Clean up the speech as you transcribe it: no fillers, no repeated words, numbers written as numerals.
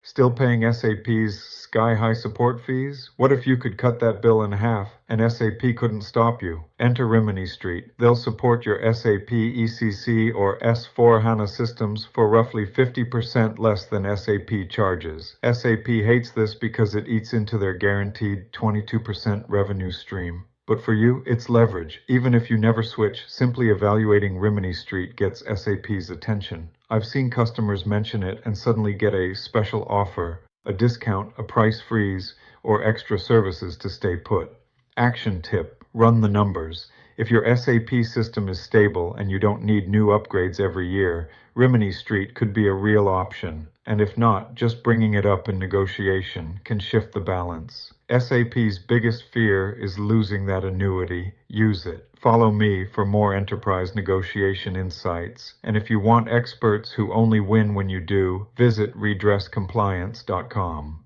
Still paying SAP's sky-high support fees? What if you could cut that bill in half and SAP couldn't stop you? Enter Rimini Street. They'll support your SAP ECC or S/4HANA systems for roughly 50% less than SAP charges. SAP hates this because it eats into their guaranteed 22% revenue stream. But for you, it's leverage. Even if you never switch, simply evaluating Rimini Street gets SAP's attention. I've seen customers mention it and suddenly get a special offer, a discount, a price freeze, or extra services to stay put. Action tip: run the numbers. If your SAP system is stable and you don't need new upgrades every year, Rimini Street could be a real option. And if not, just bringing it up in negotiation can shift the balance. SAP's biggest fear is losing that annuity. Use it. Follow me for more enterprise negotiation insights. And if you want experts who only win when you do, visit redresscompliance.com.